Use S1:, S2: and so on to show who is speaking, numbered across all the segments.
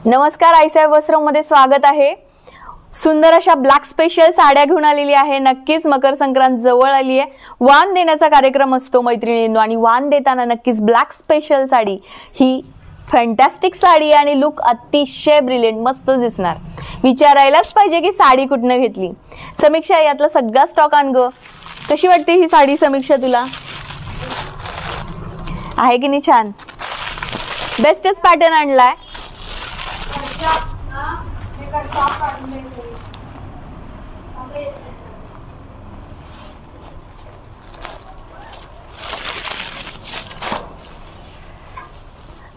S1: नमस्कार, आईसाहेब वस्त्रमध्ये स्वागत आहे। सुंदर अशा ब्लॅक स्पेशल साड्या घेऊन आलेली आहे। नक्कीच मकर संक्रांत जवळ आली आहे, वाण देण्याचा कार्यक्रम असतो मैत्रिणींनो, आणि वाण देताना नक्कीच ब्लॅक स्पेशल साडी ही फॅन्टॅस्टिक साडी आणि लुक अतिशय ब्रिलियंट मस्त दिसणार। विचारायलाच पाहिजे की साडी कुठनं घेतली। समीक्षा, यातला सगळा स्टॉक आण ग। कशी वाटते ही साडी समीक्षा तुला? आहे की नाही छान? बेस्टच पॅटर्न आणलाय।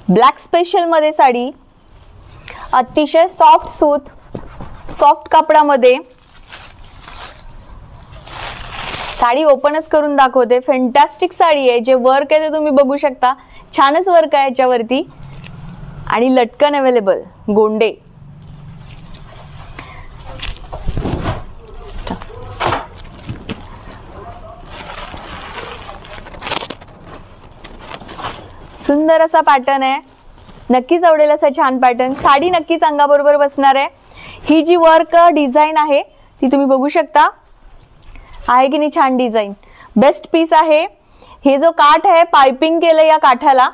S1: ब्लॅक स्पेशल मध्ये साडी अतिशय सॉफ्ट सूत, सॉफ्ट कपड्यामध्ये साडी ओपनच करून दाखवते। फॅन्टॅस्टिक साडी आहे। जे वर्क आहे ते तुम्ही बघू शकता, छानच वर्क आहे याच्यावरती आणि लटकन अवेलेबल, गोंडे। सुंदर असा पॅटर्न आहे, नक्कीच आवडेल असा छान पॅटर्न। साडी नक्कीच अंगाबरोबर बसणार आहे। ही जी वर्क डिझाईन आहे ती तुम्ही बघू शकता, आहे की नाही छान डिझाईन, बेस्ट पीस आहे। हे जो काठ आहे पाइपिंग केलं या काठाला,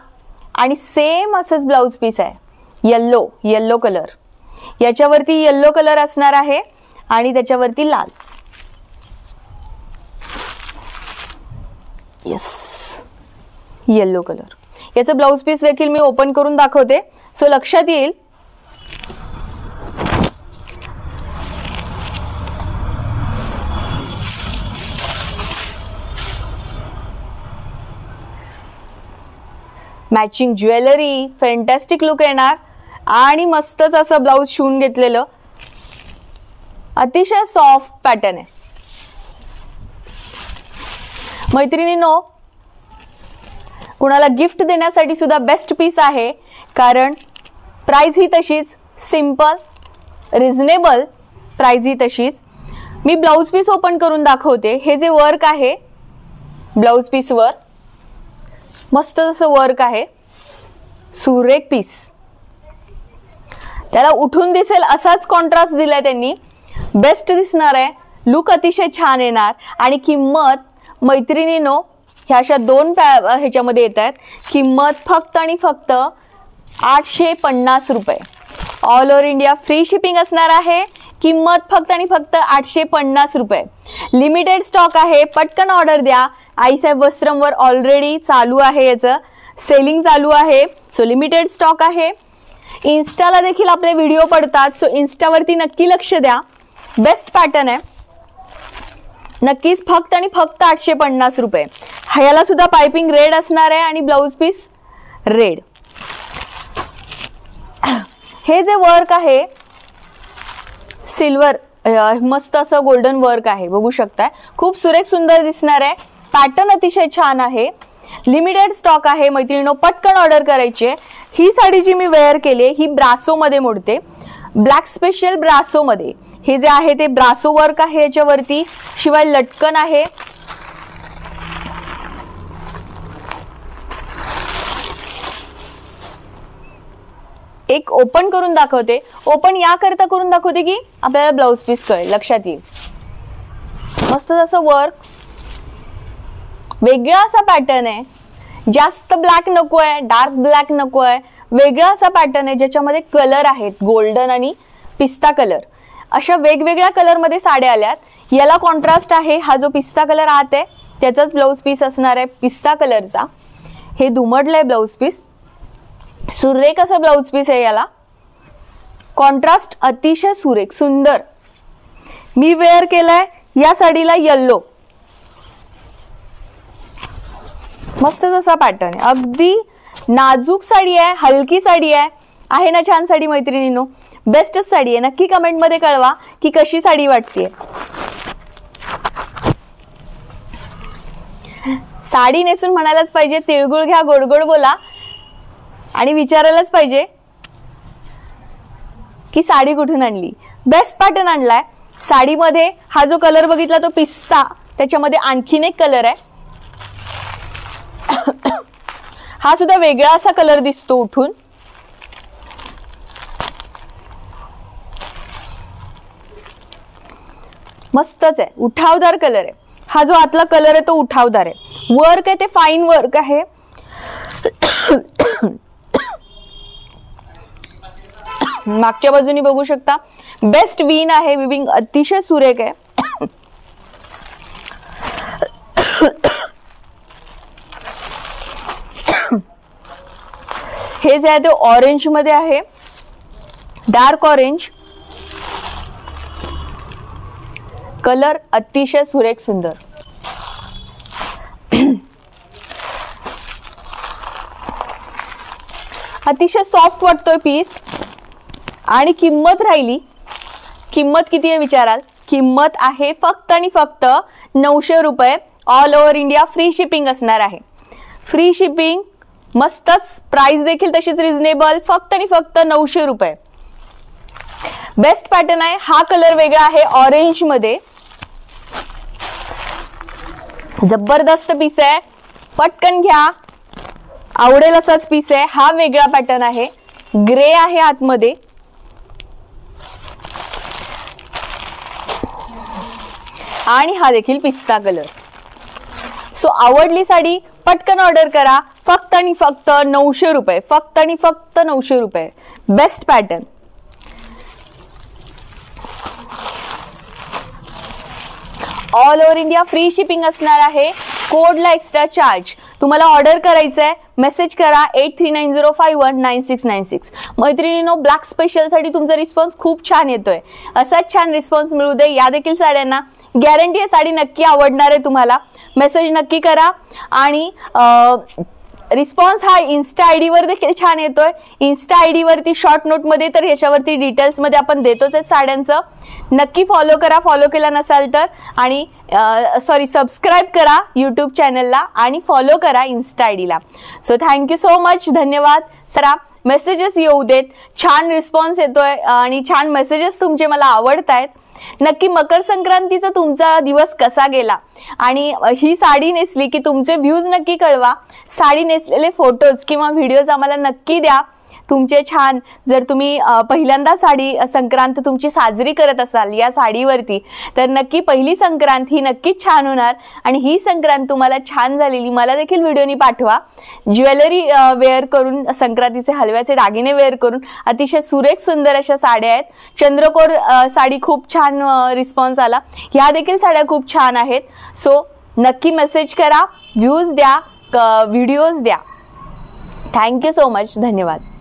S1: आणि सेम असंच ब्लाउज पीस आहे। येल्लो कलर, याच्यावरती येल्लो कलर असणार आहे आणि त्याच्यावरती लाल। Yes, yellow colour. याचं ब्लाउज पीस देखील मी ओपन करून दाखवते, सो लक्षात येईल। मॅचिंग ज्वेलरी, फॅन्टॅस्टिक लुक येणार आणि मस्तच असं ब्लाउज शिवून घेतलेलं, अतिशय सॉफ्ट पॅटर्न आहे। मैत्रिणींनो, कुणाला गिफ्ट देण्यासाठी सुद्धा बेस्ट पीस आहे, कारण प्राइस ही तशीच सिंपल, रिझनेबल प्राइस ही तशीच। मी ब्लाउज पीस ओपन करून दाखवते। हे जे वर्क आहे ब्लाउज पीस वर मस्त असं वर्क आहे, सुरेख पीस, त्याला उठून दिसेल असाच कॉन्ट्रास्ट दिलाय त्यांनी, बेस्ट दिसणार आहे, लुक अतिशय छान येणार। आणि किंमत मैत्रिणींनो ह्या अशा दोन ह्याच्यामध्ये येत आहेत। किंमत फक्त आणि फक्त 850 रुपये, all over India free shipping असणार आहे। किंमत फक्त आणि फक्त 850 रुपये। लिमिटेड स्टॉक आहे, पटकन ऑर्डर द्या। आईसाहेब वस्त्रमवर ऑलरेडी चालू आहे, याचं सेलिंग चालू आहे, सो लिमिटेड स्टॉक आहे। इन्स्टाला देखील आपले व्हिडिओ पडतात, सो इन्स्टावरती नक्की लक्ष द्या। बेस्ट पॅटर्न आहे, नक्कीच फक्त आणि फक्त 850 रुपये। ह्याला सुद्धा पाइपिंग रेड असणार आहे आणि ब्लाउज पीस रेड। हे जे वर्क आहे सिल्वर, मस्त असं गोल्डन वर्क आहे, बघू शकताय, खूप सुरेख सुंदर दिसणार आहे। पॅटर्न अतिशय छान आहे, लिमिटेड स्टॉक आहे मैत्रिणींनो, पटकन ऑर्डर करायची आहे। ही साडी जी मी वेअर केली ही ब्रासो मध्ये मोडते, ब्लॅक स्पेशल ब्रासो मध्ये। हे जे आहे ते ब्रासो वर्क आहे याच्यावरती, शिवाय लटकन आहे। एक ओपन करून दाखवते, ओपन याकरता करून दाखवते की आपल्याला ब्लाउज पीस कळेल, लक्षात येईल। मस्त असं वर्क, वेगळा असा पॅटर्न आहे, जास्त ब्लॅक नको आहे, डार्क ब्लॅक नको आहे, वेगळा असा पॅटर्न आहे ज्याच्यामध्ये कलर आहेत, गोल्डन आणि पिस्ता कलर, अशा वेगवेगळ्या कलर मध्ये साड्या आल्यात। याला कॉन्ट्रास्ट आहे, हा जो पिस्ता कलर आत आहे त्याचाच ब्लाउज पीस असणार आहे पिस्ता कलरचा। हे दुमडलंय ब्लाउज पीस, सुरेख असं ब्लाउज पीस आहे, याला कॉन्ट्रास्ट अतिशय सुरेख सुंदर। मी वेअर केलाय या साडीला येल्लो, मस्त असा पॅटर्न आहे, अगदी नाजूक साडी आहे, हलकी साडी आहे ना छान साडी मैत्रिणींनो, बेस्टच साडी आहे। नक्की कमेंट मध्ये कळवा की कशी साडी वाटते। साडी नेसून म्हणायलाच पाहिजे तिळगुळ घ्या, गोड गोड बोला, आणि विचारायलाच पाहिजे की साडी कुठून आणली। बेस्ट पॅटर्न आणलाय साडीमध्ये। हा जो कलर बघितला तो पिस्ता, त्याच्यामध्ये आणखीन एक कलर आहे, हा सुद्धा वेगळा असा कलर दिसतो उठून, मस्तच आहे, उठावदार कलर आहे हा. जो आतला कलर आहे तो उठावदार आहे. वर्क आहे ते फाईन वर्क आहे. मागच्या बाजूनी बघू शकता बेस्ट विन आहे. विविंग अतिशय सुरेख आहे. हे जे आहे ते ऑरेंज मध्ये आहे, डार्क ऑरेंज कलर, अतिशय सुरेख सुंदर. अतिशय सॉफ्ट वाटतोय पीस. आणि किंमत राहिली, किंमत किती आहे विचाराल? किंमत आहे फक्त आणि फक्त 900 रुपये. All over India free shipping असणार आहे. फ्री शिपिंग, मस्तच प्राइस देखील तशीच रिझनेबल, फक्त आणि फक्त 900 रुपये. बेस्ट पॅटर्न आहे हा. कलर वेगळा आहे ऑरेंज मध्ये. जबरदस्त पीस आहे, पटकन घ्या, आवडेल असाच पीस आहे हा. वेगळा पॅटर्न आहे, ग्रे आहे आतमध्ये. आणि हा देखील पिस्ता कलर. सो आवडली साडी पटकन ऑर्डर करा. फक्त आणि फक्त 900 रुपये. फक्त आणि फक्त 900 रुपये. Best pattern. All over India free shipping असणार आहे. कोडला एक्स्ट्रा चार्ज. तुम्हाला ऑर्डर करायचं आहे, मेसेज करा 8390519696. मैत्रिणींनो, ब्लॅक स्पेशल साठी तुमचा रिस्पॉन्स खूप छान येतोय. असाच छान रिस्पॉन्स मिळू दे. या देखील साड्यांना गॅरंटी आहे साडी नक्की आवडणार आहे तुम्हाला. मेसेज नक्की करा. आणि रिस्पॉन्स हा इन्स्टा आयडी वर देखील छान येतोय. इन्स्टा आयडी वरती शॉर्ट नोट मध्ये तर ह्याच्यावरती डिटेल्स मध्ये आपण देतोच आहे साड्यांचं. नक्की फॉलो करा, फॉलो केला नसाल तर. आणि सबस्क्राईब करा यूट्यूब चॅनलला आणि फॉलो करा इन्स्टा आयडीला. सो थँक्यू सो मच, धन्यवाद. सरा मेसेजेस येऊ देत. छान रिस्पॉन्स येतोय आणि छान मेसेजेस तुमचे मला आवडत आहेत. नक्की मकर संक्रांतीचा तुमचा दिवस कसा गेला आणि ही साडी नेसली की तुमचे व्ह्यूज नक्की कळवा. साडी नेसलेले फोटोज किंवा व्हिडिओज आम्हाला नक्की द्या तुमचे छान. जर तुम्ही पहिल्यांदा साडी संक्रांत तुमची साजरी करत असाल या साडीवरती, तर नक्की पहिली संक्रांत ही नक्कीच छान होणार. आणि ही संक्रांत तुम्हाला छान झालेली मला देखील व्हिडिओनी पाठवा. ज्वेलरी वेअर करून, संक्रांतीचे हलव्याचे दागिने वेअर करून अतिशय सुरेख सुंदर अशा साड्या आहेत. चंद्रकोर साडी खूप छान रिस्पॉन्स आला. ह्या देखील साड्या खूप छान आहेत. सो नक्की मेसेज करा, व्ह्यूज द्या, व्हिडिओज द्या. थँक्यू सो मच, धन्यवाद.